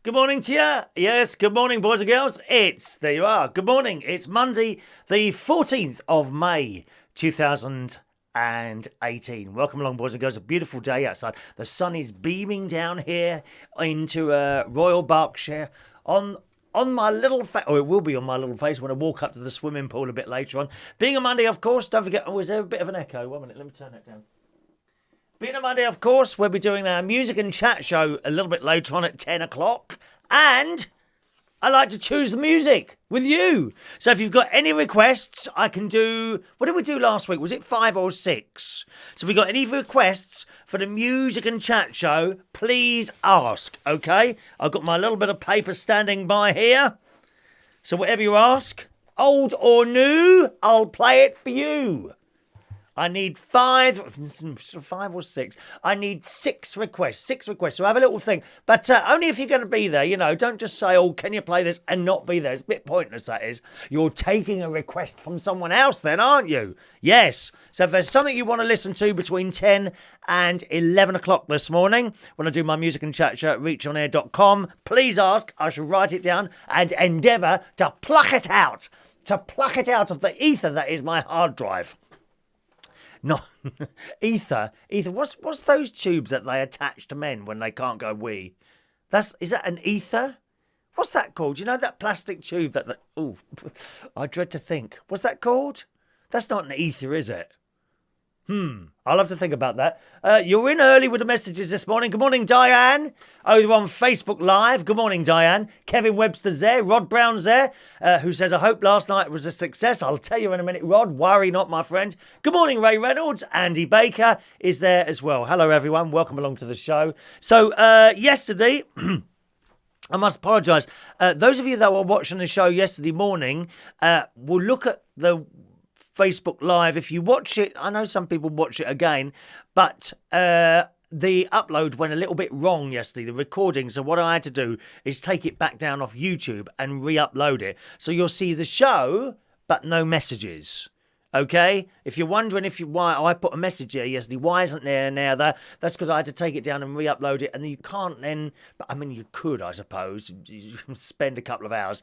Good morning to you. Yes, good morning, boys and girls. There you are. Good morning. It's Monday, the 14th of May, 2018. Welcome along, boys and girls. A beautiful day outside. The sun is beaming down here into Royal Berkshire on my little face, or it will be on my little face when I walk up to the swimming pool a bit later on. Being a Monday, of course, don't forget, is there a bit of an echo? 1 minute, let me turn that down. Being a Monday, of course, we'll be doing our music and chat show a little bit later on at 10 o'clock. And I like to choose the music with you. So if you've got any requests, I can do... What did we do last week? Was it 5 or 6? So if you've got any requests for the music and chat show, please ask, okay? I've got my little bit of paper standing by here. So whatever you ask, old or new, I'll play it for you. I need 5 or 6. I need 6 requests. 6 requests. So have a little think. But only if you're going to be there, you know. Don't just say, oh, can you play this and not be there. It's a bit pointless, that is. You're taking a request from someone else then, aren't you? Yes. So if there's something you want to listen to between 10 and 11 o'clock this morning, when I do my music and chat show at reachonair.com, please ask. I shall write it down and endeavour to pluck it out. To pluck it out of the ether that is my hard drive. No, ether. What's those tubes that they attach to men when they can't go wee? Is that an ether? What's that called? You know that plastic tube that... Oh, I dread to think. What's that called? That's not an ether, is it? I'll have to think about that. You're in early with the messages this morning. Good morning, Diane. Over on Facebook Live. Good morning, Diane. Kevin Webster's there. Rod Brown's there, who says, I hope last night was a success. I'll tell you in a minute, Rod. Worry not, my friend. Good morning, Ray Reynolds. Andy Baker is there as well. Hello, everyone. Welcome along to the show. So, yesterday... I must apologise. Those of you that were watching the show yesterday morning will look at the Facebook Live. If you watch it, I know some people watch it again, but the upload went a little bit wrong yesterday, the recording. So what I had to do is take it back down off YouTube and re-upload it. So you'll see the show, but no messages. Okay? If you're wondering why I put a message here yesterday, why isn't there now? That's because I had to take it down and re-upload it, and you can't then... But I mean, you could, I suppose, spend a couple of hours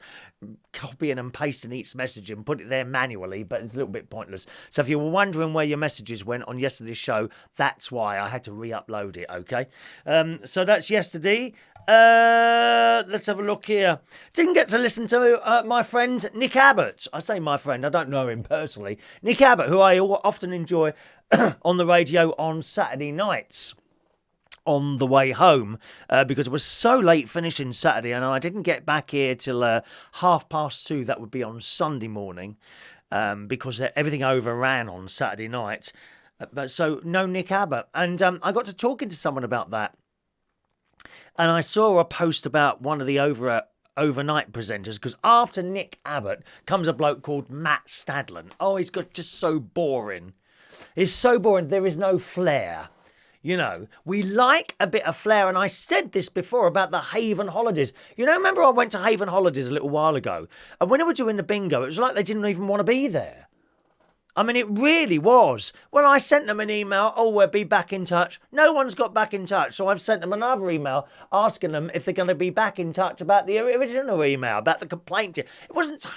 copying and pasting each message and put it there manually, but it's a little bit pointless. So if you were wondering where your messages went on yesterday's show, that's why I had to re-upload it, okay? So that's yesterday. Let's have a look here. Didn't get to listen to my friend Nick Abbott. I say my friend, I don't know him personally. Nick Abbott, who I often enjoy on the radio on Saturday nights on the way home, because it was so late finishing Saturday and I didn't get back here till 2:30. That would be on Sunday morning, because everything overran on Saturday night. But so no Nick Abbott, and I got to talking to someone about that. And I saw a post about one of the overnight presenters, because after Nick Abbott comes a bloke called Matt Stadlen. Oh, he's just so boring. He's so boring. There is no flair. You know, we like a bit of flair. And I said this before about the Haven holidays. You know, remember I went to Haven holidays a little while ago. And when they were doing the bingo, it was like they didn't even want to be there. I mean, it really was. Well, I sent them an email, oh, we'll be back in touch. No one's got back in touch. So I've sent them another email asking them if they're going to be back in touch about the original email, about the complaint. It wasn't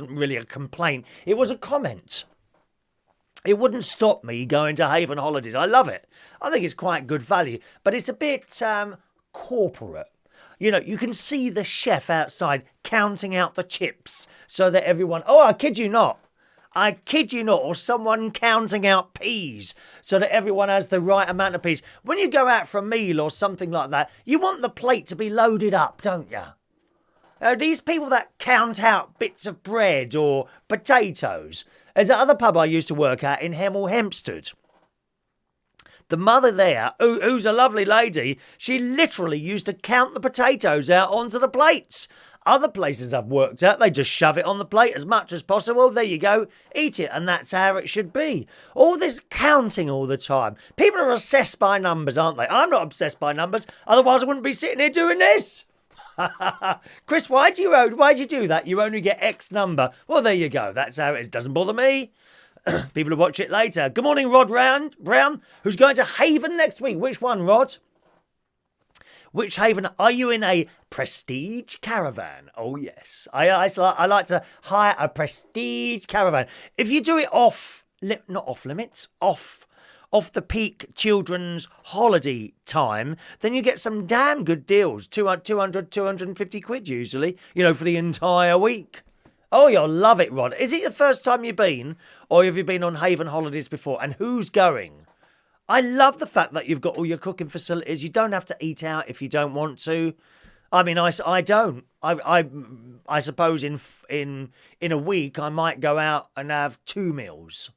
really a complaint. It was a comment. It wouldn't stop me going to Haven Holidays. I love it. I think it's quite good value. But it's a bit corporate. You know, you can see the chef outside counting out the chips so that everyone... Oh, I kid you not. Or someone counting out peas so that everyone has the right amount of peas. When you go out for a meal or something like that, you want the plate to be loaded up, don't you? These people that count out bits of bread or potatoes. There's another pub I used to work at in Hemel Hempstead. The mother there, who's a lovely lady, she literally used to count the potatoes out onto the plates. Other places I've worked at, they just shove it on the plate as much as possible. There you go, eat it, and that's how it should be. All this counting all the time. People are obsessed by numbers, aren't they? I'm not obsessed by numbers, otherwise I wouldn't be sitting here doing this. Chris, why'd you do that? You only get X number. Well, there you go. That's how it is. Doesn't bother me. People will watch it later. Good morning, Rod Brown, who's going to Haven next week. Which one, Rod? Which haven are you in? A prestige caravan? Oh yes, I like to hire a prestige caravan. If you do it not off limits, off the peak children's holiday time, then you get some damn good deals. 250 quid usually, for the entire week. Oh, you'll love it, Rod. Is it the first time you've been, or have you been on Haven holidays before? And who's going? I love the fact that you've got all your cooking facilities. You don't have to eat out if you don't want to. I mean, I don't. I suppose in a week I might go out and have 2 meals.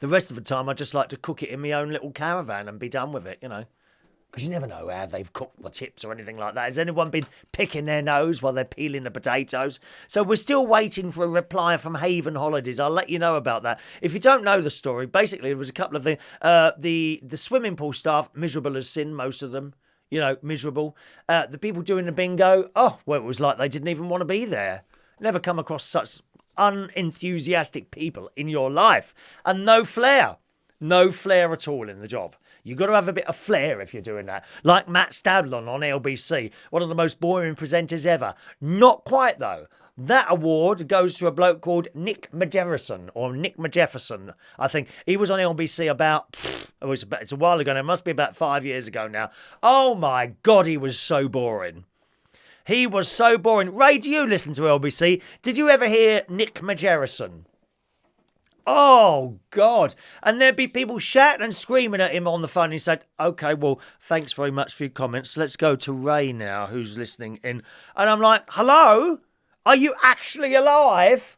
The rest of the time I just like to cook it in my own little caravan and be done with it, Because you never know how they've cooked the chips or anything like that. Has anyone been picking their nose while they're peeling the potatoes? So we're still waiting for a reply from Haven Holidays. I'll let you know about that. If you don't know the story, basically there was a couple of things. The swimming pool staff, miserable as sin, most of them. Miserable. The people doing the bingo, it was like they didn't even want to be there. Never come across such unenthusiastic people in your life. And no flair. No flair at all in the job. You've got to have a bit of flair if you're doing that. Like Matt Stadlon on LBC, one of the most boring presenters ever. Not quite, though. That award goes to a bloke called Nick Jefferson, I think. He was on LBC it's a while ago now. It must be about 5 years ago now. Oh, my God, he was so boring. He was so boring. Ray, do you listen to LBC? Did you ever hear Nick Jefferson? Oh, God. And there'd be people shouting and screaming at him on the phone. He said, OK, well, thanks very much for your comments. Let's go to Ray now, who's listening in. And I'm like, hello? Are you actually alive?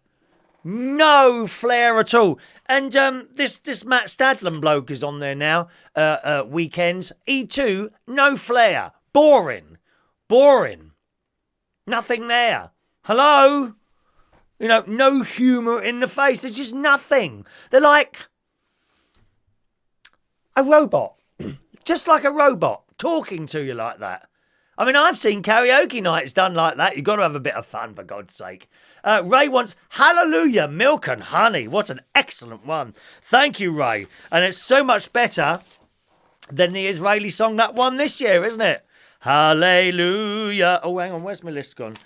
No flair at all. And this Matt Stadlin bloke is on there now, weekends. E2, no flair. Boring. Nothing there. Hello? No humour in the face. There's just nothing. They're like a robot. Just like a robot talking to you like that. I mean, I've seen karaoke nights done like that. You've got to have a bit of fun, for God's sake. Ray wants Hallelujah, Milk and Honey. What an excellent one. Thank you, Ray. And it's so much better than the Israeli song that won this year, isn't it? Hallelujah. Oh, hang on. Where's my list gone?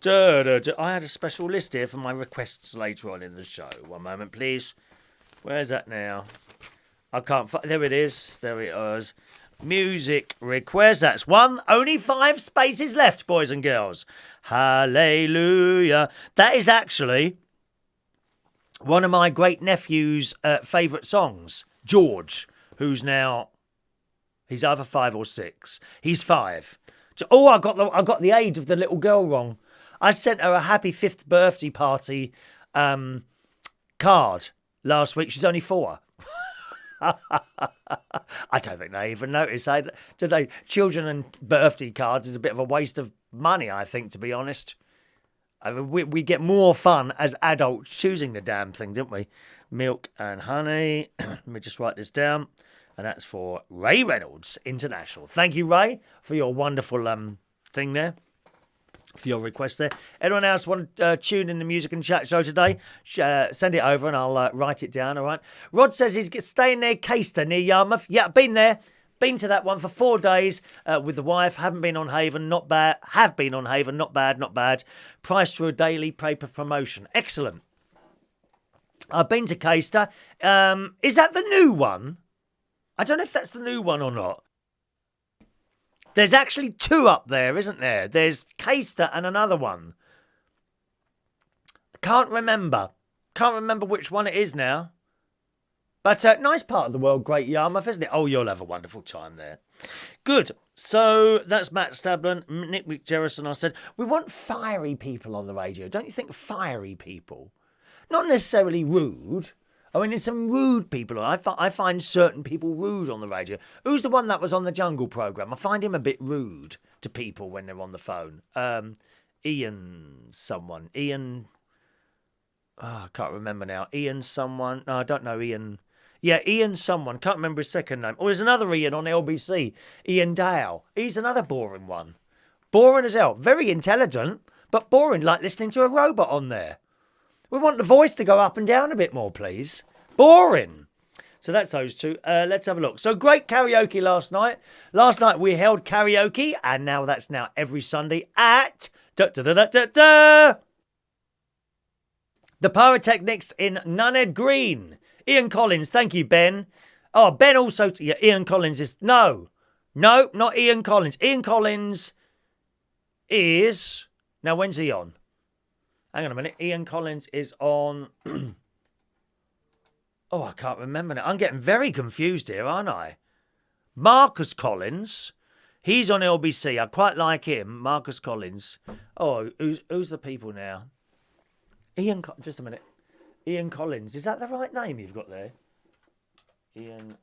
I had a special list here for my requests later on in the show. One moment, please. Where's that now? I can't find... There it is. There it is. Music request. That's one. Only 5 spaces left, boys and girls. Hallelujah. That is actually one of my great nephew's favourite songs. George, who's now... He's either 5 or 6. He's 5. Oh, I got the age of the little girl wrong. I sent her a happy 5th birthday party card last week. She's only 4. I don't think they even notice. Today, children and birthday cards is a bit of a waste of money, I think, to be honest. I mean, we get more fun as adults choosing the damn thing, don't we? Milk and honey. Let me just write this down. And that's for Ray Reynolds International. Thank you, Ray, for your wonderful thing there. For your request there. Anyone else want to tune in the music and chat show today? Send it over and I'll write it down, all right? Rod says he's staying near Caister, near Yarmouth. Yeah, been there. Been to that one for 4 days with the wife. Haven't been on Haven, not bad. Have been on Haven, not bad. Price through a daily paper promotion. Excellent. I've been to Caister. Is that the new one? I don't know if that's the new one or not. There's actually 2 up there, isn't there? There's Caister and another one. I can't remember. Can't remember which one it is now. But nice part of the world, Great Yarmouth, isn't it? Oh, you'll have a wonderful time there. Good. So that's Matt Stablin, Nick McJerrison. I said, we want fiery people on the radio. Don't you think fiery people? Not necessarily rude. I mean, there's some rude people. I find certain people rude on the radio. Who's the one that was on the Jungle programme? I find him a bit rude to people when they're on the phone. Ian someone. Ian... Oh, I can't remember now. Ian someone. No, I don't know Ian. Yeah, Ian someone. Can't remember his second name. Oh, there's another Ian on LBC. Ian Dale. He's another boring one. Boring as hell. Very intelligent, but boring, like listening to a robot on there. We want the voice to go up and down a bit more, please. Boring. So that's those two. Let's have a look. So great karaoke last night. Last night we held karaoke, and that's now every Sunday at the Pyrotechnics in Nunhead Green. Ian Collins, thank you, Ben. Oh, Ben also. Yeah, Ian Collins is no, not Ian Collins. Ian Collins is now. When's he on? Hang on a minute. Ian Collins is on. Oh, I can't remember now. I'm getting very confused here, aren't I? Marcus Collins. He's on LBC. I quite like him. Marcus Collins. Oh, who's the people now? Just a minute. Ian Collins. Is that the right name you've got there? Ian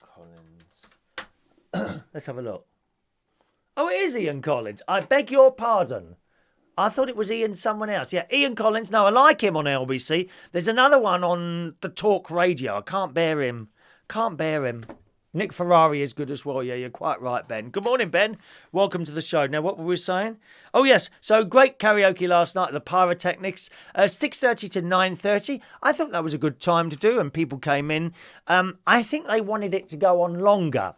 Collins. Let's have a look. Oh, it is Ian Collins. I beg your pardon. I thought it was Ian someone else. Yeah, Ian Collins. No, I like him on LBC. There's another one on the Talk Radio. I can't bear him. Nick Ferrari is good as well. Yeah, you're quite right, Ben. Good morning, Ben. Welcome to the show. Now, what were we saying? Oh, yes. So, great karaoke last night at the Pyrotechnics. 6:30 to 9:30. I thought that was a good time to do, and people came in. I think they wanted it to go on longer.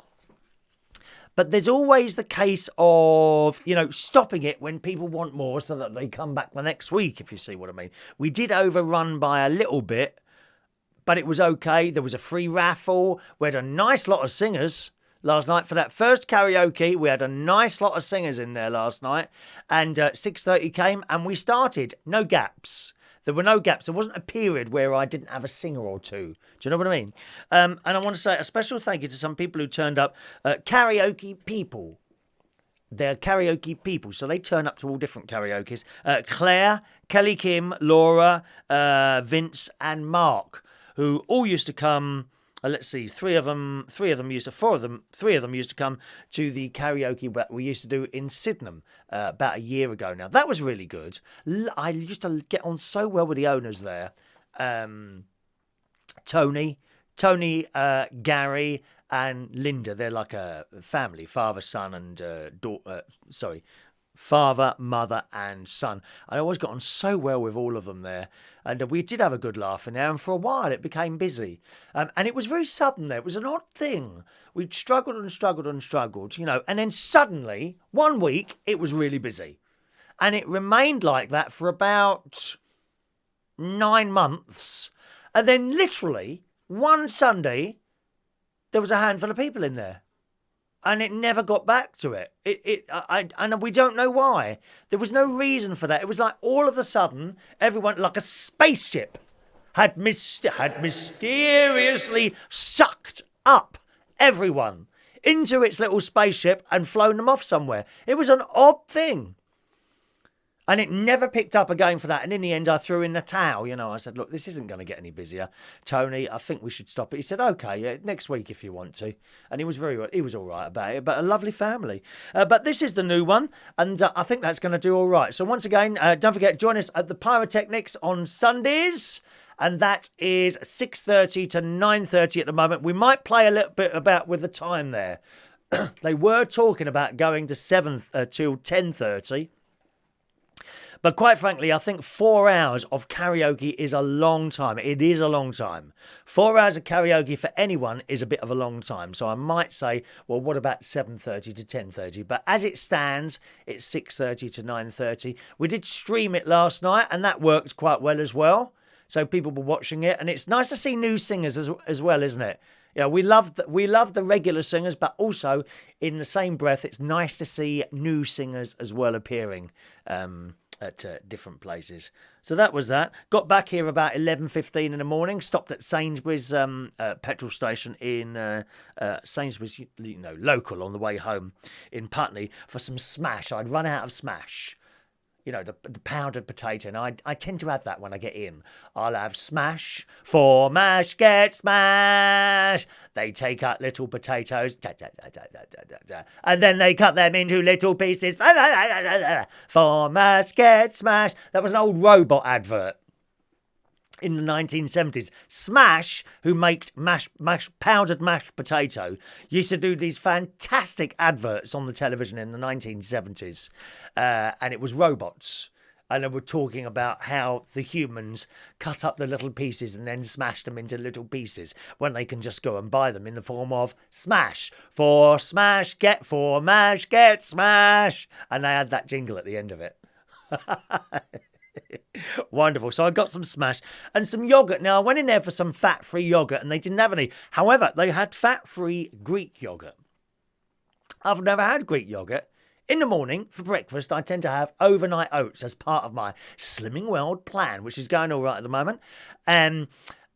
But there's always the case of, stopping it when people want more so that they come back the next week, if you see what I mean. We did overrun by a little bit, but it was okay. There was a free raffle. We had a nice lot of singers last night. For that first karaoke, we had a nice lot of singers in there last night. And 6:30 came and we started. No gaps. There were no gaps. There wasn't a period where I didn't have a singer or two. Do you know what I mean? And I want to say a special thank you to some people who turned up. Karaoke people. They're karaoke people. So they turn up to all different karaokes. Claire, Kelly Kim, Laura, Vince and Mark, who all used to come. Let's see, three of them used to come to the karaoke that we used to do in Sydenham about a year ago now. That was really good. I used to get on so well with the owners there. Tony, Gary and Linda. They're like a family, father, son and father, mother and son. I always got on so well with all of them there. And we did have a good laugh in there. And for a while it became busy. And it was very sudden there. It was an odd thing. We'd struggled. And then suddenly, one week, it was really busy. And it remained like that for about 9 months. And then literally, one Sunday, there was a handful of people in there. And it never got back to it. And we don't know why. There was no reason for that. It was like all of a sudden, everyone, like a spaceship, had mysteriously sucked up everyone into its little spaceship and flown them off somewhere. It was an odd thing. And it never picked up again for that. And in the end, I threw in the towel. I said, look, this isn't going to get any busier. Tony, I think we should stop it. He said, okay, yeah, next week if you want to. And he was all right about it. But a lovely family. But this is the new one. And I think that's going to do all right. So once again, don't forget, join us at the Pyrotechnics on Sundays. And that is 6:30 to 9:30 at the moment. We might play a little bit about with the time there. They were talking about going to 7 till 10:30. But quite frankly, I think 4 hours of karaoke is a long time. It is a long time. 4 hours of karaoke for anyone is a bit of a long time. So I might say, well, what about 7:30 to 10:30? But as it stands, it's 6:30 to 9:30. We did stream it last night, and that worked quite well as well. So people were watching it, and it's nice to see new singers as well, isn't it? We love the regular singers, but also in the same breath, it's nice to see new singers as well appearing. At different places. So that was that. Got back here about 11:15 in the morning. Stopped at Sainsbury's petrol station in Sainsbury's, local on the way home in Putney for some smash. I'd run out of smash. The powdered potato. And I tend to have that when I get in. I'll have smash. For mash, get smash. They take out little potatoes. And then they cut them into little pieces. For mash, get smash. That was an old robot advert in the 1970s. Smash, who makes powdered mashed potato, used to do these fantastic adverts on the television in the 1970s. And it was robots. And they were talking about how the humans cut up the little pieces and then smash them into little pieces when they can just go and buy them in the form of smash. For smash, get for mash, get smash. And they had that jingle at the end of it. Wonderful. So I got some smash and some yogurt. Now I went in there for some fat-free yogurt and they didn't have any. However, they had fat-free Greek yogurt. I've never had Greek yogurt. In the morning, for breakfast, I tend to have overnight oats as part of my Slimming World plan, which is going all right at the moment. And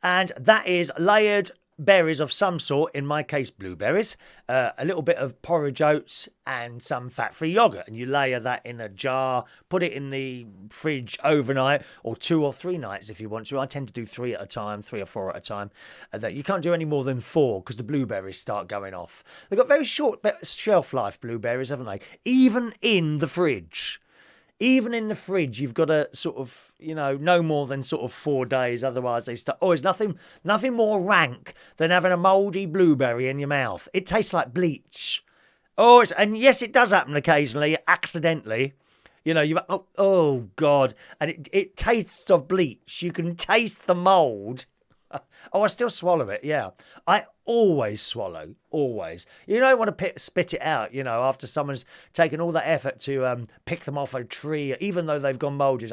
that is layered berries of some sort, in my case, blueberries, a little bit of porridge oats, and some fat-free yogurt. And you layer that in a jar, put it in the fridge overnight, or 2 or 3 nights if you want to. I tend to do 3 at a time, 3 or 4 at a time. That you can't do any more than 4 because the blueberries start going off. They've got very short shelf life, blueberries, haven't they? Even in the fridge. Even in the fridge, you've got to sort of, no more than sort of 4 days. Otherwise, they start. Oh, there's nothing more rank than having a mouldy blueberry in your mouth. It tastes like bleach. Oh, and yes, it does happen occasionally, accidentally. Oh God, and it tastes of bleach. You can taste the mould. Oh, I still swallow it, yeah. I always swallow, always. You don't want to spit it out, after someone's taken all that effort to pick them off a tree, even though they've gone mouldy.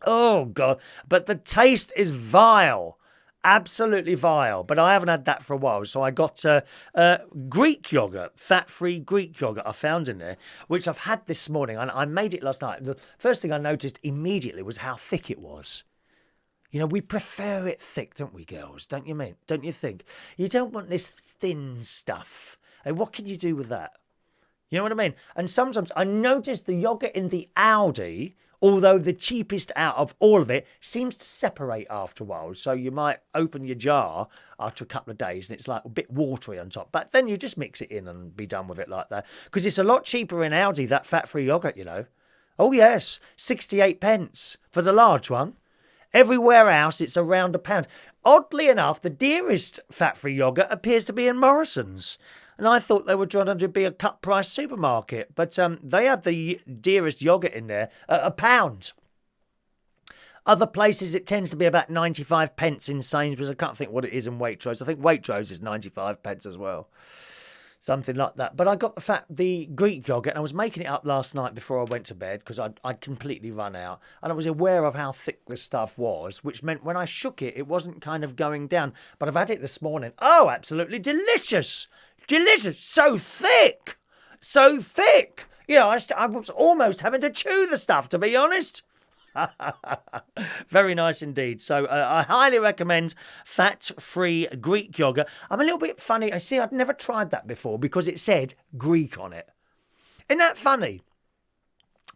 Oh, God. But the taste is vile. Absolutely vile. But I haven't had that for a while. So I got Greek yoghurt, fat-free Greek yoghurt I found in there, which I've had this morning. And I made it last night. The first thing I noticed immediately was how thick it was. We prefer it thick, don't we, girls? Don't you think? You don't want this thin stuff. And what can you do with that? You know what I mean? And sometimes I notice the yogurt in the Aldi, although the cheapest out of all of it, seems to separate after a while. So you might open your jar after a couple of days and it's like a bit watery on top. But then you just mix it in and be done with it like that. Because it's a lot cheaper in Aldi, that fat-free yogurt, Oh, yes, 68 pence for the large one. Everywhere else, it's around £1. Oddly enough, the dearest fat-free yoghurt appears to be in Morrison's. And I thought they were trying to be a cut-price supermarket. But they have the dearest yoghurt in there at £1. Other places, it tends to be about 95 pence in Sainsbury's. I can't think what it is in Waitrose. I think Waitrose is 95 pence as well. Something like that. But I got the Greek yogurt, and I was making it up last night before I went to bed because I'd completely run out. And I was aware of how thick the stuff was, which meant when I shook it, it wasn't kind of going down. But I've had it this morning. Oh, absolutely delicious. Delicious. So thick. So thick. I was almost having to chew the stuff, to be honest. Very nice indeed. So I highly recommend fat-free Greek yogurt. I'm a little bit funny. I see I'd never tried that before because it said Greek on it. Isn't that funny?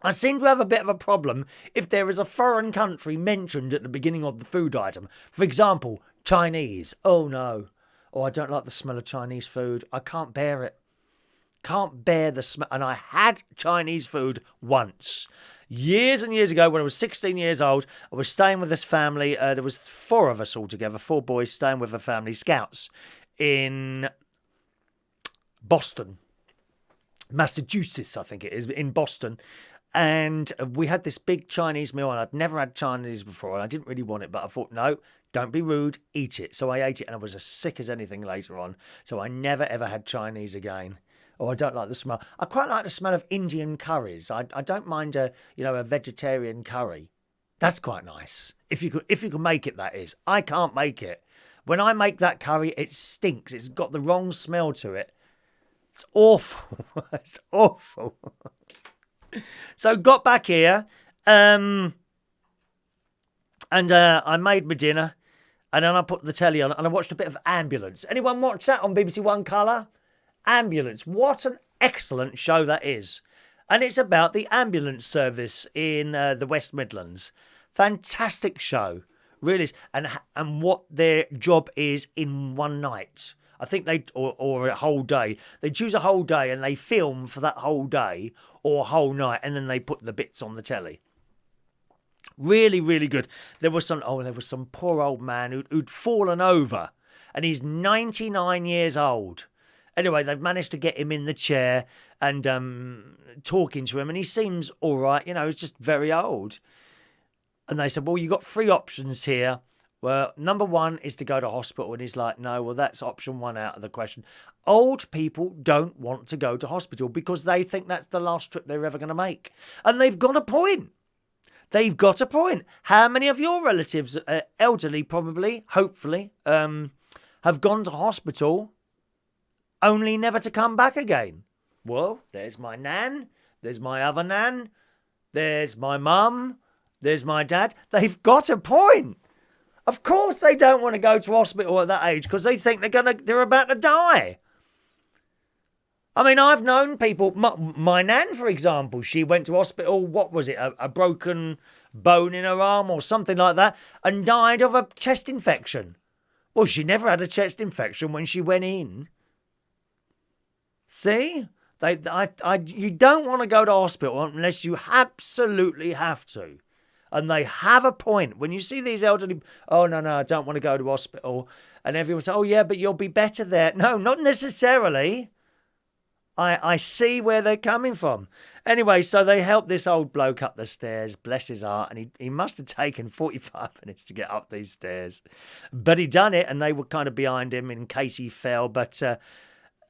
I seem to have a bit of a problem if there is a foreign country mentioned at the beginning of the food item. For example, Chinese. Oh no. Oh, I don't like the smell of Chinese food. I can't bear it. Can't bear the smell. And I had Chinese food once. Years and years ago, when I was 16 years old, I was staying with this family. There was 4 of us all together, 4 boys staying with a family, scouts, in Boston, Massachusetts, I think it is, in Boston. And we had this big Chinese meal, and I'd never had Chinese before, and I didn't really want it, but I thought, no, don't be rude, eat it. So I ate it, and I was as sick as anything later on. So I never, ever had Chinese again. Oh, I don't like the smell. I quite like the smell of Indian curries. I don't mind a vegetarian curry. That's quite nice. If you could make it, that is. I can't make it. When I make that curry, it stinks. It's got the wrong smell to it. It's awful. It's awful. So got back here, and I made my dinner, and then I put the telly on, and I watched a bit of Ambulance. Anyone watch that on BBC One Colour? Ambulance. What an excellent show that is. And it's about the ambulance service in the West Midlands. Fantastic show. Really is. And what their job is in one night. I think or a whole day. They choose a whole day and they film for that whole day or whole night, and then they put the bits on the telly. Really, really good. There was some poor old man who'd fallen over, and he's 99 years old. Anyway, they've managed to get him in the chair and talking to him, and he seems all right. You know, he's just very old. And they said, well, you've got three options here. Well, number one is to go to hospital. And he's like, no, well, that's option one out of the question. Old people don't want to go to hospital because they think that's the last trip they're ever going to make. And they've got a point. They've got a point. How many of your relatives, elderly probably, hopefully, have gone to hospital only never to come back again? Well, there's my nan. There's my other nan. There's my mum. There's my dad. They've got a point. Of course they don't want to go to hospital at that age because they think they're about to die. I mean, I've known people, my nan, for example, she went to hospital, what was it, a broken bone in her arm or something like that, and died of a chest infection. Well, she never had a chest infection when she went in. See? You don't want to go to hospital unless you absolutely have to. And they have a point. When you see these elderly, oh, no, I don't want to go to hospital. And everyone says, oh, yeah, but you'll be better there. No, not necessarily. I see where they're coming from. Anyway, so they helped this old bloke up the stairs, bless his heart, and he must have taken 45 minutes to get up these stairs. But he done it, and they were kind of behind him in case he fell. But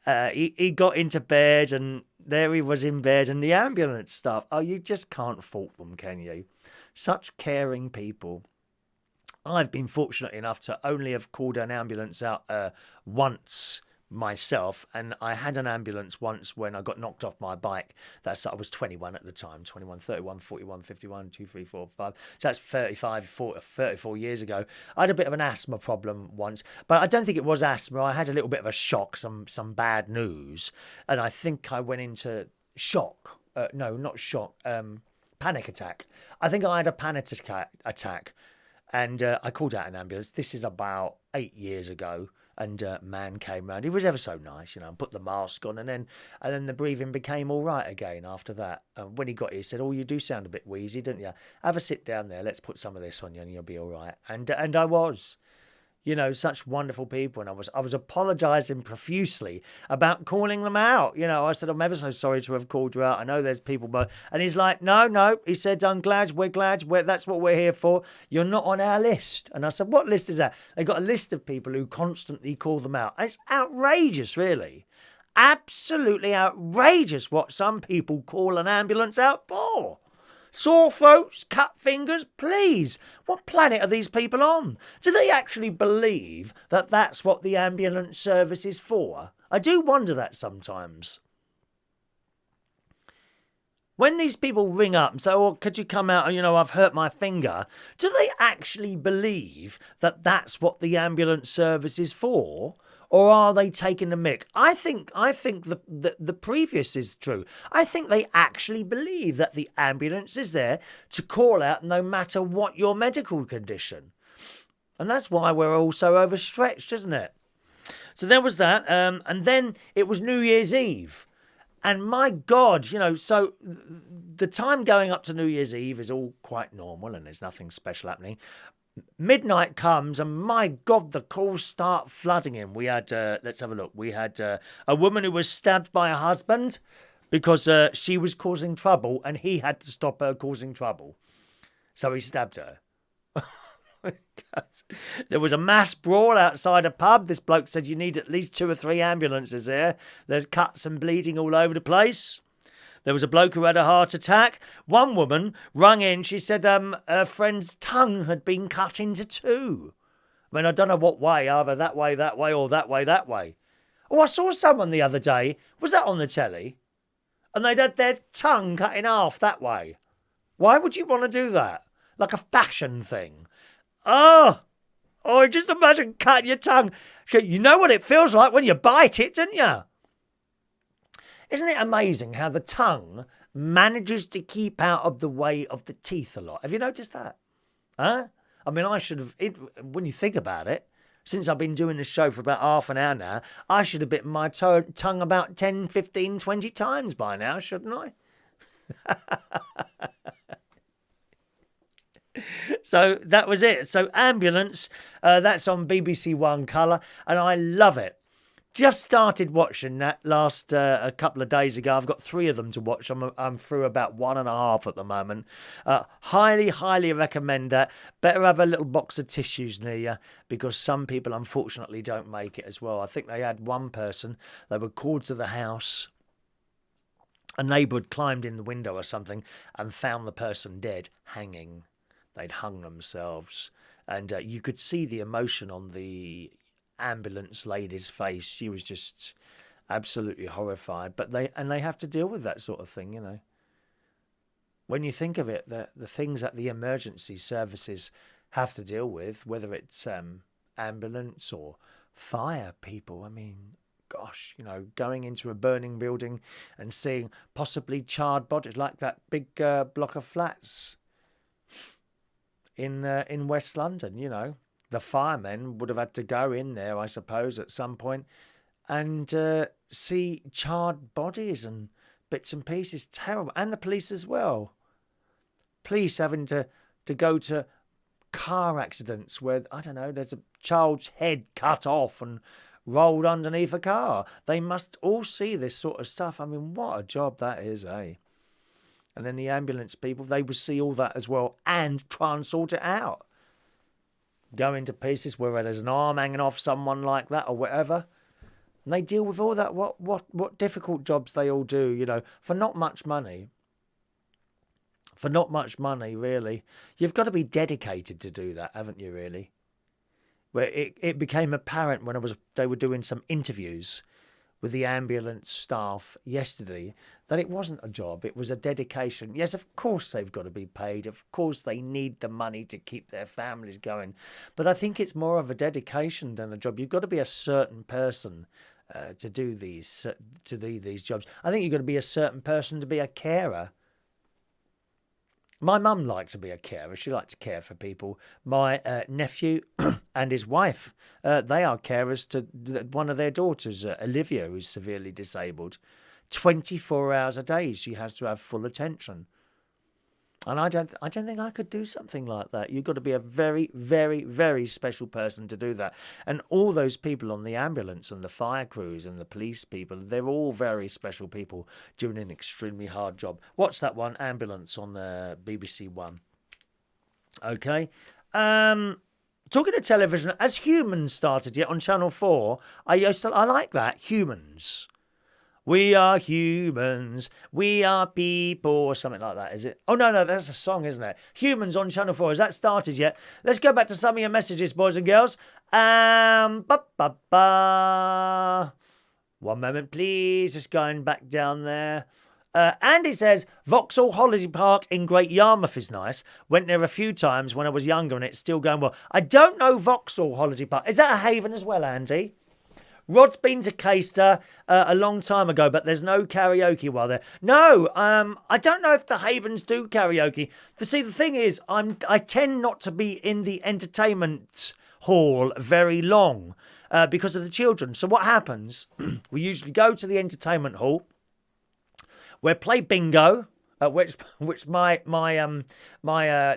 he got into bed, and there he was in bed, and the ambulance staff, oh, you just can't fault them, can you? Such caring people. I've been fortunate enough to only have called an ambulance out once myself, and I had an ambulance once when I got knocked off my bike. I was 21 at the time, 21, 31, 41, 51, 2, 3, 4, 5. So that's 34 years ago. I had a bit of an asthma problem once, but I don't think it was asthma. I had a little bit of a shock, some bad news, and I think I went into shock. No, not shock. Panic attack. I think I had a panic attack, and I called out an ambulance. This is about 8 years ago, and a man came round. He was ever so nice, you know, and put the mask on, and then the breathing became all right again after that. When he got here, he said, "Oh, you do sound a bit wheezy, don't you? Have a sit down there. Let's put some of this on you, and you'll be all right." And I was. You know, such wonderful people. And I was apologising profusely about calling them out. You know, I said, I'm ever so sorry to have called you out. I know there's people, but... And he's like, no. He said, we're glad. That's what we're here for. You're not on our list. And I said, what list is that? They got a list of people who constantly call them out. And it's outrageous, really. Absolutely outrageous what some people call an ambulance out for. Sore throats, cut fingers, please. What planet are these people on? Do they actually believe that that's what the ambulance service is for? I do wonder that sometimes. When these people ring up and say, oh, could you come out, you know, I've hurt my finger. Do they actually believe that that's what the ambulance service is for? Or are they taking the mick? I think the previous is true. I think they actually believe that the ambulance is there to call out no matter what your medical condition. And that's why we're all so overstretched, isn't it? So there was that. And then it was New Year's Eve. And my God, you know, so the time going up to New Year's Eve is all quite normal and there's nothing special happening. Midnight comes and my God, the calls start flooding in. We had, let's have a look. We had a woman who was stabbed by her husband because she was causing trouble and he had to stop her causing trouble. So he stabbed her. There was a mass brawl outside a pub. This bloke said you need at least 2 or 3 ambulances here. There's cuts and bleeding all over the place. There was a bloke who had a heart attack. One woman rung in. She said her friend's tongue had been cut into 2. I mean, I don't know what way, either that way, or that way. Oh, I saw someone the other day. Was that on the telly? And they'd had their tongue cut in half that way. Why would you want to do that? Like a fashion thing. Oh, just imagine cutting your tongue. You know what it feels like when you bite it, don't you? Isn't it amazing how the tongue manages to keep out of the way of the teeth a lot? Have you noticed that? Huh? I mean, I should have, when you think about it, since I've been doing this show for about half an hour now, I should have bitten my tongue about 10, 15, 20 times by now, shouldn't I? So that was it. So Ambulance, that's on BBC One Colour, and I love it. just started watching that last a couple of days ago. I've got 3 of them to watch. I'm through about 1.5 at the moment. Highly recommend that. Better have a little box of tissues near you, because some people unfortunately don't make it as well. I think they had one person, they were called to the house. A neighbour had climbed in the window or something and found the person dead, hanging. They'd hung themselves. And you could see the emotion on the ambulance lady's face. She was just absolutely horrified. But they have to deal with that sort of thing, you know. When you think of it, the things that the emergency services have to deal with, whether it's ambulance or fire people, I mean, gosh, you know, going into a burning building and seeing possibly charred bodies, like that big block of flats in West London, you know. The firemen would have had to go in there, I suppose, at some point and see charred bodies and bits and pieces. Terrible. And the police as well. Police having to go to car accidents where, I don't know, there's a child's head cut off and rolled underneath a car. They must all see this sort of stuff. I mean, what a job that is, eh? And then the ambulance people, they would see all that as well and try and sort it out. Go into pieces where there's an arm hanging off someone like that or whatever. And they deal with all that. What difficult jobs they all do, you know, for not much money. For not much money, really. You've got to be dedicated to do that, haven't you, really? Where it became apparent when they were doing some interviews with the ambulance staff yesterday that it wasn't a job, it was a dedication. Yes, of course they've got to be paid. Of course they need the money to keep their families going. But I think it's more of a dedication than a job. You've got to be a certain person to do these jobs. I think you've got to be a certain person to be a carer. My mum liked to be a carer. She liked to care for people. My nephew and his wife, they are carers to one of their daughters, Olivia, who's severely disabled. 24 hours a day she has to have full attention. And I don't think I could do something like that. You've got to be a very, very, very special person to do that. And all those people on the ambulance and the fire crews and the police people, they're all very special people doing an extremely hard job. Watch that one, Ambulance, on BBC One. Okay. Talking of television, has Humans started yet on Channel 4? I like that, Humans. We are humans, we are people, or something like that, is it? Oh, no, that's a song, isn't it? Humans on Channel 4, has that started yet? Let's go back to some of your messages, boys and girls. One moment, please, just going back down there. Andy says, Vauxhall Holiday Park in Great Yarmouth is nice. Went there a few times when I was younger and it's still going well. I don't know Vauxhall Holiday Park. Is that a haven as well, Andy? Rod's been to Caister a long time ago, but there's no karaoke while there. No, I don't know if the havens do karaoke. See, the thing is, I tend not to be in the entertainment hall very long because of the children. So what happens? We usually go to the entertainment hall. We play bingo, which my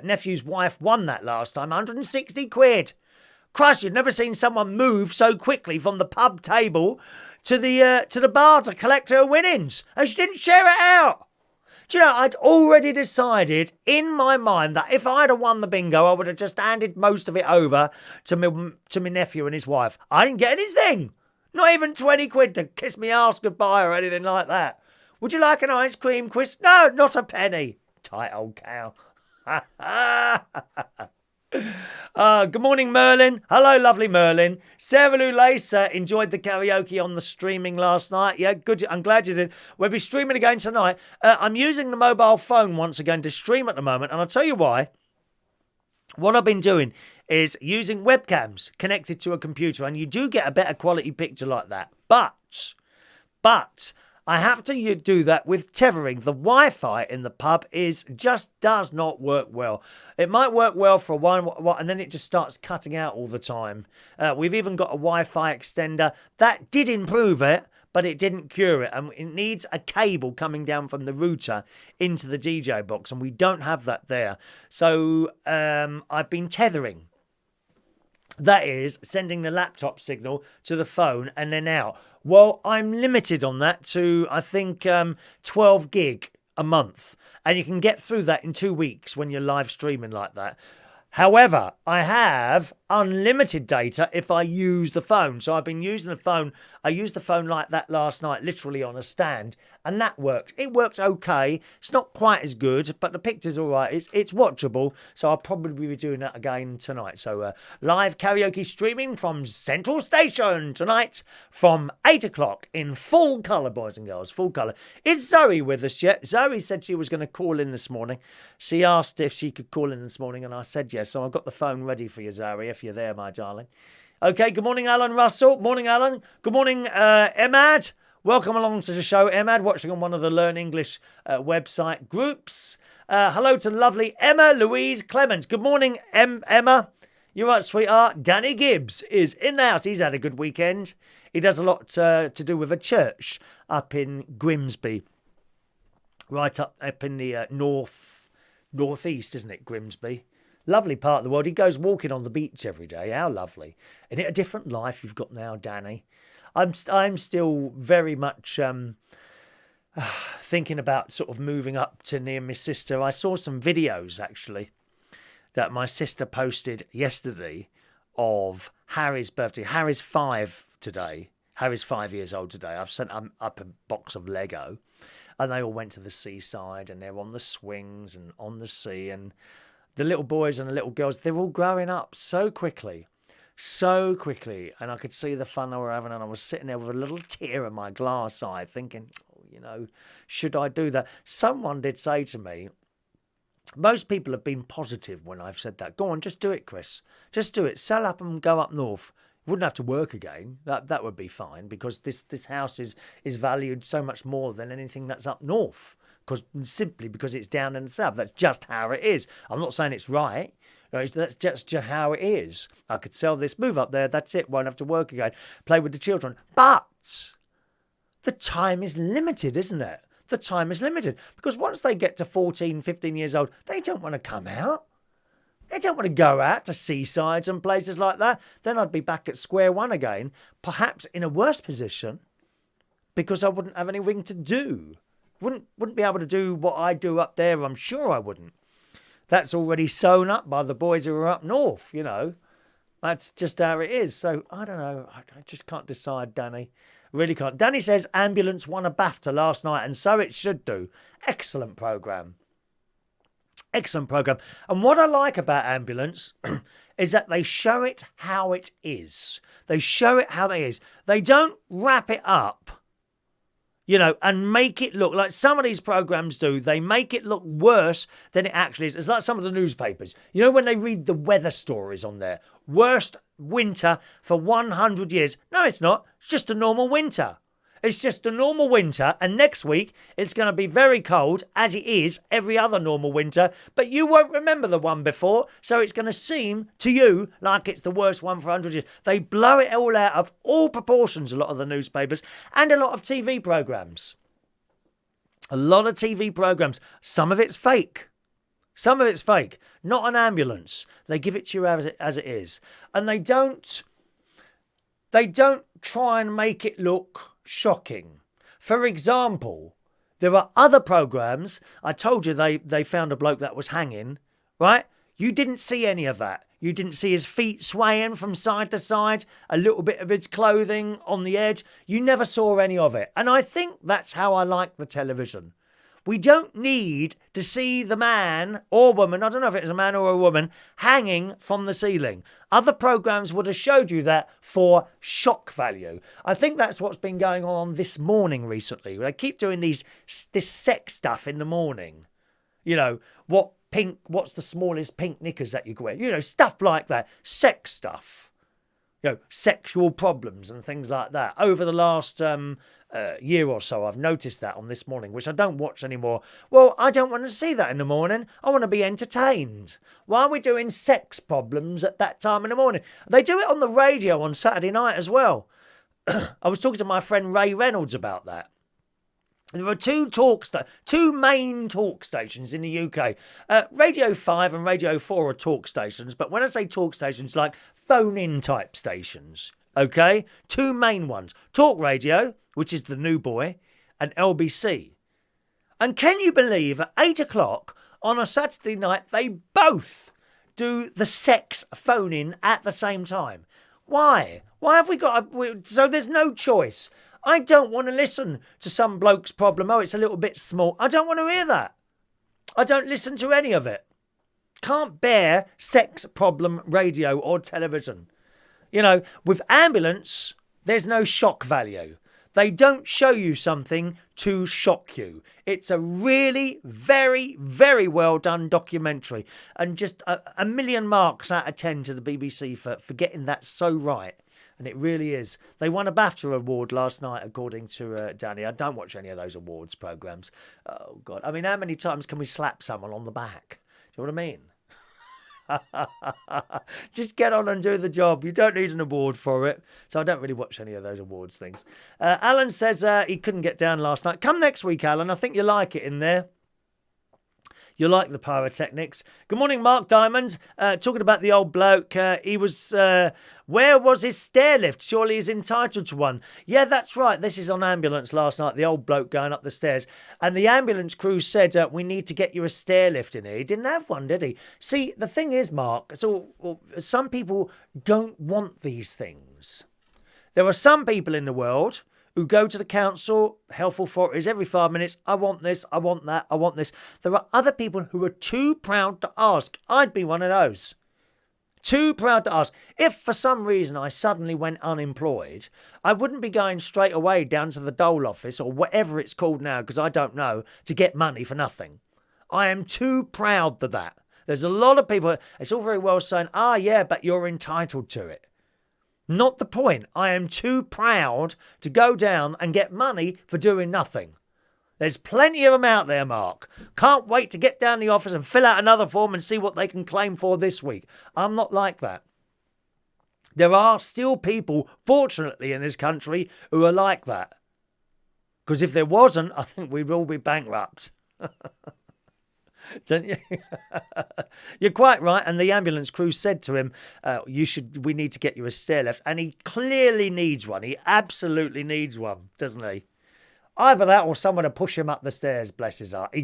nephew's wife won that last time, 160 quid. Christ, you've never seen someone move so quickly from the pub table to the bar to collect her winnings, and she didn't share it out. Do you know, I'd already decided in my mind that if I'd have won the bingo, I would have just handed most of it over to my nephew and his wife. I didn't get anything. Not even 20 quid to kiss me arse goodbye or anything like that. Would you like an ice cream quiz? No, not a penny. Tight old cow. Good morning, Merlin. Hello, lovely Merlin. Sarah Lou Lacer enjoyed the karaoke on the streaming last night. Yeah, good. I'm glad you did. We'll be streaming again tonight. I'm using the mobile phone once again to stream at the moment, and I'll tell you why. What I've been doing is using webcams connected to a computer, and you do get a better quality picture like that. But I have to do that with tethering. The Wi-Fi in the pub just does not work well. It might work well for a while, and then it just starts cutting out all the time. We've even got a Wi-Fi extender. That did improve it, but it didn't cure it. And it needs a cable coming down from the router into the DJ box, and we don't have that there. So I've been tethering. That is sending the laptop signal to the phone and then out. Well, I'm limited on that to, I think, 12 gig a month. And you can get through that in 2 weeks when you're live streaming like that. However, I have unlimited data if I use the phone. So I've been using the phone. I used the phone like that last night, literally on a stand. And that worked. It works okay. It's not quite as good, but the picture's all right. It's watchable. So I'll probably be doing that again tonight. So live karaoke streaming from Central Station tonight from 8 o'clock in full colour, boys and girls. Full colour. Is Zoe with us yet? Zoe said she was going to call in this morning. She asked if she could call in this morning, and I said yes. So I've got the phone ready for you, Zoe, if you're there, my darling. Okay, good morning, Alan Russell. Morning, Alan. Good morning, Emad. Welcome along to the show, Emad, watching on one of the Learn English website groups. Hello to lovely Emma Louise Clements. Good morning, Emma. You're right, sweetheart. Danny Gibbs is in the house. He's had a good weekend. He does a lot to do with a church up in Grimsby. Right up in the northeast, isn't it, Grimsby? Lovely part of the world. He goes walking on the beach every day. How lovely. Isn't it a different life you've got now, Danny? I'm still very much thinking about sort of moving up to near my sister. I saw some videos, actually, that my sister posted yesterday of Harry's birthday. Harry's 5 today. Harry's 5 years old today. I've sent up a box of Lego, and they all went to the seaside, and they're on the swings and on the sea, and the little boys and the little girls, they're all growing up so quickly. So quickly, and I could see the fun they were having, and I was sitting there with a little tear in my glass eye thinking, should I do that? Someone did say to me, most people have been positive when I've said that. Go on, just do it, Chris. Just do it. Sell up and go up north. You wouldn't have to work again. That would be fine, because this house is valued so much more than anything that's up north, simply because it's down in the south. That's just how it is. I'm not saying it's right. That's just how it is. I could sell this, move up there, that's it, won't have to work again, play with the children. But the time is limited, isn't it? The time is limited. Because once they get to 14, 15 years old, they don't want to come out. They don't want to go out to seasides and places like that. Then I'd be back at square one again, perhaps in a worse position, because I wouldn't have anything to do. Wouldn't be able to do what I do up there, I'm sure I wouldn't. That's already sewn up by the boys who are up north, That's just how it is. So, I don't know. I just can't decide, Danny. Really can't. Danny says Ambulance won a BAFTA last night, and so it should do. Excellent programme. Excellent programme. And what I like about Ambulance is that they show it how it is. They show it how it is. They don't wrap it up, and make it look like some of these programs do. They make it look worse than it actually is. It's like some of the newspapers. When they read the weather stories on there. Worst winter for 100 years. No, it's not. It's just a normal winter. It's just a normal winter, and next week it's going to be very cold, as it is every other normal winter, but you won't remember the one before, so it's going to seem to you like it's the worst one for 100 years. They blow it all out of all proportions, a lot of the newspapers, and a lot of TV programmes. A lot of TV programmes. Some of it's fake. Some of it's fake. Not an Ambulance. They give it to you as it is. And they don't try and make it look shocking. For example, there are other programmes. I told you they found a bloke that was hanging, right? You didn't see any of that. You didn't see his feet swaying from side to side, a little bit of his clothing on the edge. You never saw any of it. And I think that's how I like the television. We don't need to see the man or woman, I don't know if it was a man or a woman, hanging from the ceiling. Other programmes would have showed you that for shock value. I think that's what's been going on this morning recently. They keep doing this sex stuff in the morning. What's the smallest pink knickers that you can wear? Stuff like that. Sex stuff. Sexual problems and things like that. Over the last year or so, I've noticed that on This Morning, which I don't watch anymore. Well, I don't want to see that in the morning. I want to be entertained. Why are we doing sex problems at that time in the morning? They do it on the radio on Saturday night as well. I was talking to my friend Ray Reynolds about that. There are two main talk stations in the UK. Radio 5 and Radio 4 are talk stations, but when I say talk stations, like phone-in type stations, okay? 2 main ones. Talk Radio, which is the new boy, and LBC. And can you believe at 8 o'clock on a Saturday night, they both do the sex phone-in at the same time? Why? Why have we got... So there's no choice. I don't want to listen to some bloke's problem. Oh, it's a little bit small. I don't want to hear that. I don't listen to any of it. Can't bear sex problem radio or television. You know, with ambulance, there's no shock value. They don't show you something to shock you. It's a really very, very well done documentary. And just a million marks out of 10 to the BBC for getting that so right. And it really is. They won a BAFTA award last night, according to Danny. I don't watch any of those awards programmes. Oh, God. I mean, how many times can we slap someone on the back? Do you know what I mean? Just get on and do the job. You don't need an award for it. So I don't really watch any of those awards things. Alan says he couldn't get down last night. Come next week, Alan. I think you like it in there. You like the pyrotechnics. Good morning, Mark Diamond. Talking about the old bloke. He was... where was his stair lift? Surely he's entitled to one. Yeah, that's right. This is on ambulance last night. The old bloke going up the stairs. And the ambulance crew said, we need to get you a stair lift in here. He didn't have one, did he? See, the thing is, Mark, some people don't want these things. There are some people in the world who go to the council, health authorities, every 5 minutes, I want this, I want that, I want this. There are other people who are too proud to ask. I'd be one of those. Too proud to ask. If for some reason I suddenly went unemployed, I wouldn't be going straight away down to the dole office or whatever it's called now, because I don't know, to get money for nothing. I am too proud for that. There's a lot of people, it's all very well saying, yeah, but you're entitled to it. Not the point. I am too proud to go down and get money for doing nothing. There's plenty of them out there, Mark. Can't wait to get down the office and fill out another form and see what they can claim for this week. I'm not like that. There are still people, fortunately, in this country who are like that. Because if there wasn't, I think we'd all be bankrupt. Don't you? You're quite right. And the ambulance crew said to him, we need to get you a stair lift. And he clearly needs one. He absolutely needs one, doesn't he? Either that or someone to push him up the stairs, bless his heart.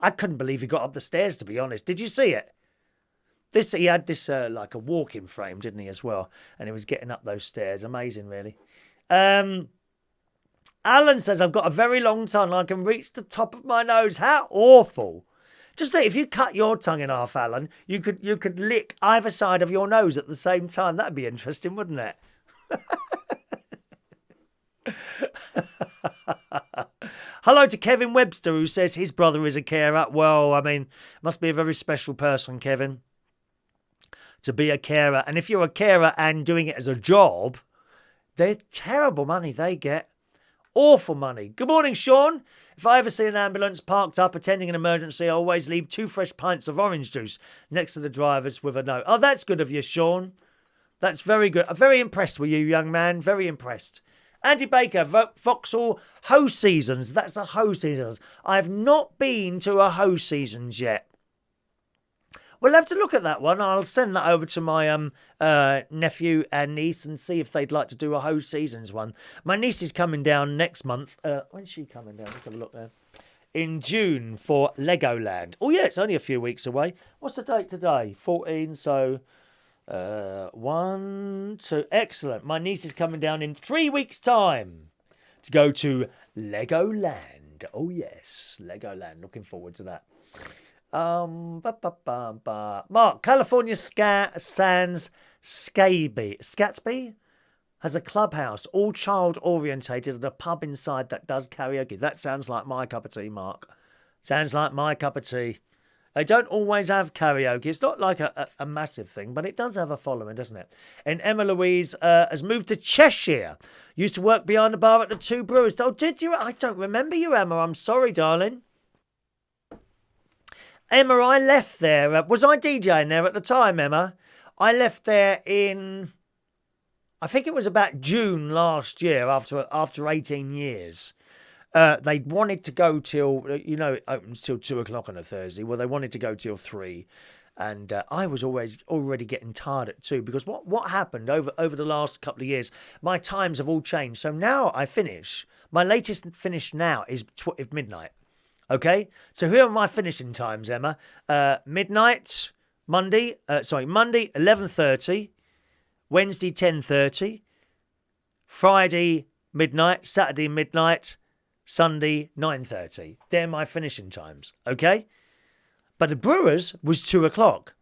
I couldn't believe he got up the stairs, to be honest. Did you see it? He had this like a walking frame, didn't he, as well? And he was getting up those stairs. Amazing, really. Alan says, I've got a very long tongue. I can reach the top of my nose. How awful. Just think, if you cut your tongue in half, Alan, you could lick either side of your nose at the same time. That'd be interesting, wouldn't it? Hello to Kevin Webster, who says his brother is a carer. Well, I mean, must be a very special person, Kevin, to be a carer. And if you're a carer and doing it as a job, they're terrible money they get. Awful money. Good morning, Sean. If I ever see an ambulance parked up attending an emergency, I always leave 2 fresh pints of orange juice next to the drivers with a note. Oh, that's good of you, Sean. That's very good. I'm very impressed with you, young man. Very impressed. Andy Baker, Vauxhall Hoe Seasons. That's a Hoe Seasons. I've not been to a Hoe Seasons yet. We'll have to look at that one. I'll send that over to my nephew and niece and see if they'd like to do a Hoe Seasons one. My niece is coming down next month. When's she coming down? Let's have a look there. In June for Legoland. Oh, yeah, it's only a few weeks away. What's the date today? 14, so 1, 2. Excellent. My niece is coming down in 3 weeks' time to go to Legoland. Oh, yes, Legoland. Looking forward to that. Mark, California Sands Scatsby has a clubhouse, all child orientated, and a pub inside that does karaoke. That sounds like my cup of tea, Mark. Sounds like my cup of tea. They don't always have karaoke. It's not like a massive thing, but it does have a following, doesn't it? And Emma Louise has moved to Cheshire. Used to work behind the bar at the Two Brewers. Oh, did you? I don't remember you, Emma. I'm sorry, darling. Emma, I left there. Was I DJing there at the time, Emma? I left there in, I think it was about June last year, after 18 years. They wanted to go till, it opens till 2 o'clock on a Thursday. Well, they wanted to go till 3. And I was already getting tired at 2 because what happened over the last couple of years, my times have all changed. So now I finish. My latest finish now is midnight. Okay? So here are my finishing times, Emma. Midnight, Monday 11:30, Wednesday 10:30, Friday midnight, Saturday midnight, Sunday 9:30. They're my finishing times, okay? But the Brewers was 2 o'clock.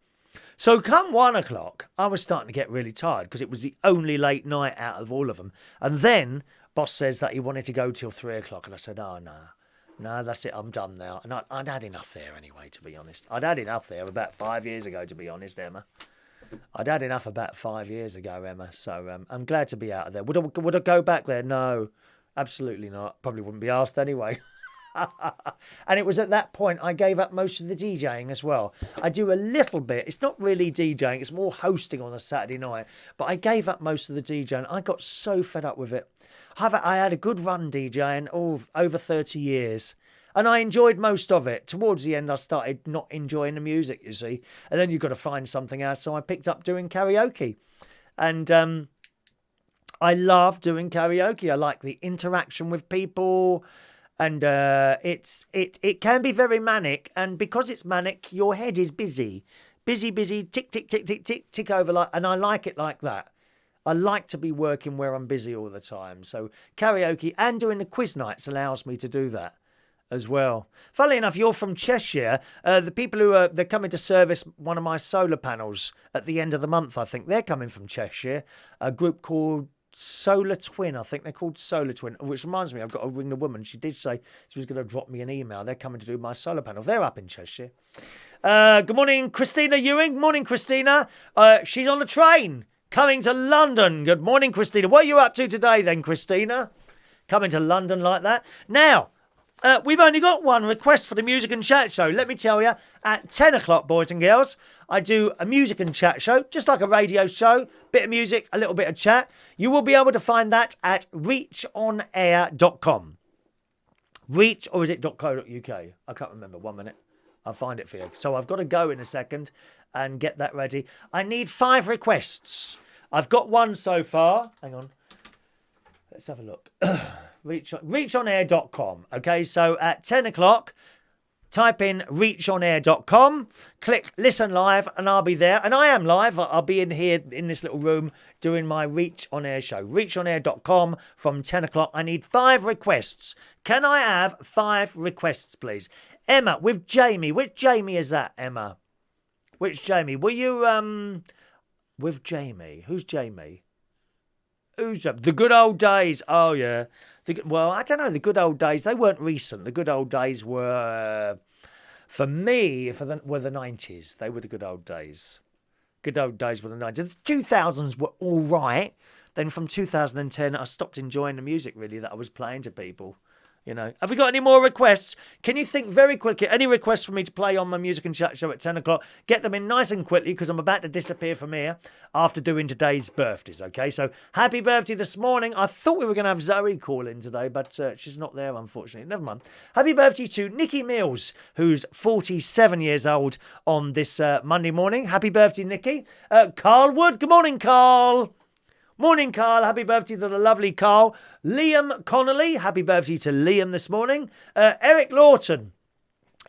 So come 1 o'clock, I was starting to get really tired because it was the only late night out of all of them. And then boss says that he wanted to go till 3 o'clock. And I said, oh, no, that's it. I'm done now. And I'd had enough there anyway, to be honest. I'd had enough there about 5 years ago, to be honest, Emma. I'd had enough about 5 years ago, Emma. So I'm glad to be out of there. Would I go back there? No, absolutely not. Probably wouldn't be asked anyway. And it was at that point I gave up most of the DJing as well. I do a little bit. It's not really DJing. It's more hosting on a Saturday night. But I gave up most of the DJing. I got so fed up with it. I had a good run DJing over 30 years. And I enjoyed most of it. Towards the end, I started not enjoying the music, you see. And then you've got to find something else. So I picked up doing karaoke. And I love doing karaoke. I like the interaction with people. And it can be very manic, and because it's manic, your head is busy, tick, tick, tick, tick, tick, tick over, and I like it like that. I like to be working where I'm busy all the time. So karaoke and doing the quiz nights allows me to do that as well. Funnily enough, you're from Cheshire. The people they're coming to service one of my solar panels at the end of the month, I think they're coming from Cheshire. A group called Solar Twin, I think they're called Solar Twin, which reminds me, I've got to ring the woman. She did say she was going to drop me an email. They're coming to do my solar panel. They're up in Cheshire. Good morning, Christina Ewing. Morning, Christina. She's on the train coming to London. Good morning, Christina. What are you up to today then, Christina? Coming to London like that. Now, we've only got one request for the Music and Chat Show. Let me tell you, at 10 o'clock, boys and girls, I do a Music and Chat Show, just like a radio show. Bit of music, a little bit of chat. You will be able to find that at reachonair.com. Reach, or is it .co.uk? I can't remember. 1 minute. I'll find it for you. So I've got to go in a second and get that ready. I need 5 requests. I've got one so far. Hang on. Let's have a look. reachonair.com. Okay, so at 10 o'clock, type in reachonair.com, click listen live, and I'll be there. And I am live. I'll be in here in this little room doing my Reach On Air show. reachonair.com from 10 o'clock. I need 5 requests. Can I have 5 requests, please? Emma, with Jamie. Which Jamie is that, Emma? Which Jamie? Were you with Jamie? Who's Jamie? Who's the good old days? Oh, yeah. Well, I don't know. The good old days, they weren't recent. The good old days were, for me, were the 90s. They were the good old days. Good old days were the 90s. The 2000s were all right. Then from 2010, I stopped enjoying the music, really, that I was playing to people. You know, have we got any more requests? Can you think very quickly, any requests for me to play on my Music and Chat Show at 10 o'clock? Get them in nice and quickly because I'm about to disappear from here after doing today's birthdays, okay? So, happy birthday this morning. I thought we were going to have Zoe call in today, but she's not there, unfortunately. Never mind. Happy birthday to Nickii Mills, who's 47 years old on this Monday morning. Happy birthday, Nickii. Karl Wood. Good morning, Karl. Morning, Karl. Happy birthday to the lovely Karl. Liam Connolly. Happy birthday to Liam this morning. Eric Lawton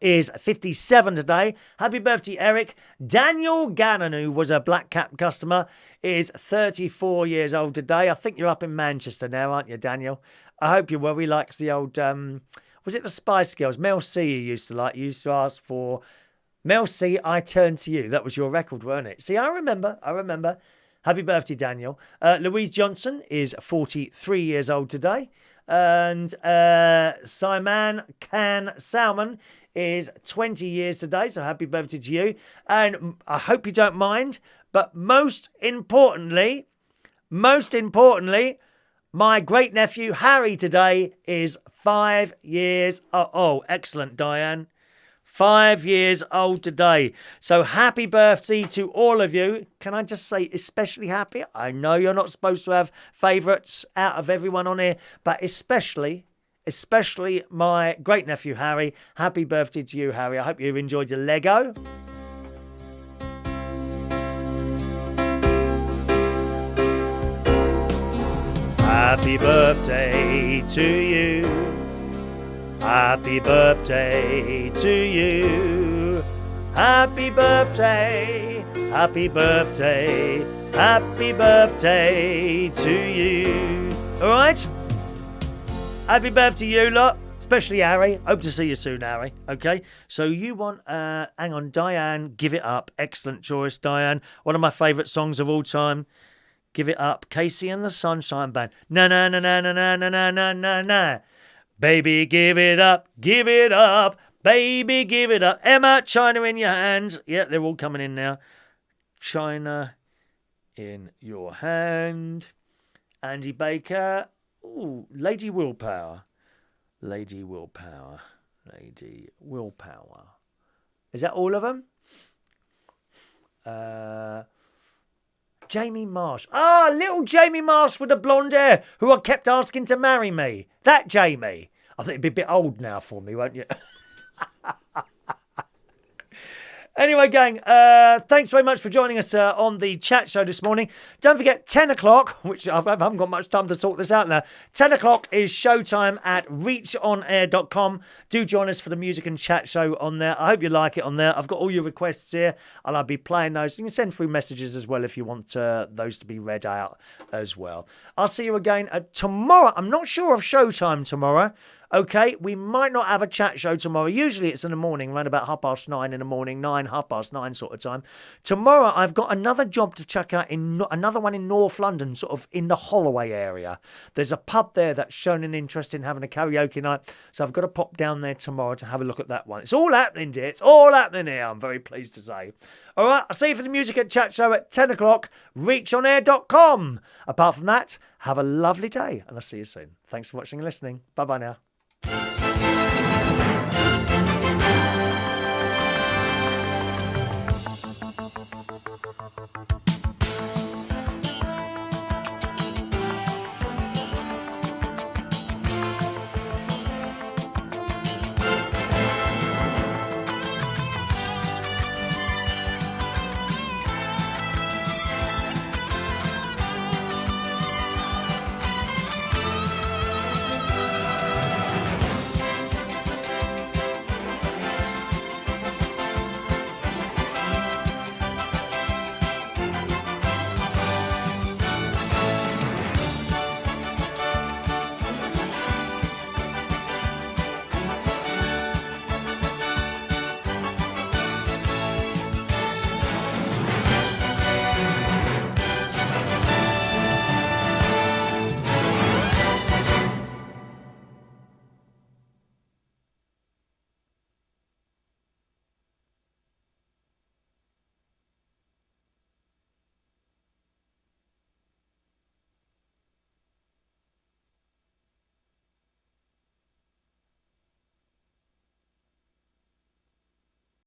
is 57 today. Happy birthday, Eric. Daniel Gannon, who was a Black Cap customer, is 34 years old today. I think you're up in Manchester now, aren't you, Daniel? I hope you're well. He likes the old, was it the Spice Girls? Mel C you used to like. You used to ask for, Mel C, I Turn to You. That was your record, weren't it? See, I remember. Happy birthday, Daniel. Louise Johnson is 43 years old today. And Simon Salmon is 20 years today. So happy birthday to you. And I hope you don't mind. But most importantly, my great nephew Harry today is 5 years. Oh, excellent, Diane. 5 years old today. So happy birthday to all of you. Can I just say especially happy? I know you're not supposed to have favourites out of everyone on here, but especially my great nephew Harry. Happy birthday to you, Harry. I hope you've enjoyed your Lego. Happy birthday to you. Happy birthday to you. Happy birthday. Happy birthday. Happy birthday to you. All right? Happy birthday to you lot. Especially Harry. Hope to see you soon, Harry. Okay? So you want, hang on, Diane, Give It Up. Excellent choice, Diane. One of my favourite songs of all time. Give It Up. Casey and the Sunshine Band. Na na na na na na na na na na na. Baby, give it up. Give it up. Baby, give it up. Emma, China in your hands. Yeah, they're all coming in now. China in your hand. Andy Baker. Ooh, Lady Willpower. Lady Willpower. Lady Willpower. Is that all of them? Jamie Marsh. Ah, little Jamie Marsh with the blonde hair who I kept asking to marry me. That Jamie. I think it'd be a bit old now for me, won't you? Anyway, gang, thanks very much for joining us on the chat show this morning. Don't forget, 10 o'clock, which I haven't got much time to sort this out now. 10 o'clock is showtime at reachonair.com. Do join us for the music and chat show on there. I hope you like it on there. I've got all your requests here, and I'll be playing those. You can send through messages as well if you want those to be read out as well. I'll see you again tomorrow. I'm not sure of showtime tomorrow. Okay, we might not have a chat show tomorrow. Usually it's in the morning, around about 9:30 in the morning, 9:30 sort of time. Tomorrow I've got another job to check out, another one in North London, sort of in the Holloway area. There's a pub there that's shown an interest in having a karaoke night, so I've got to pop down there tomorrow to have a look at that one. It's all happening, dear. It's all happening here, I'm very pleased to say. All right, I'll see you for the music and chat show at 10 o'clock, reachonair.com. Apart from that, have a lovely day, and I'll see you soon. Thanks for watching and listening. Bye-bye now.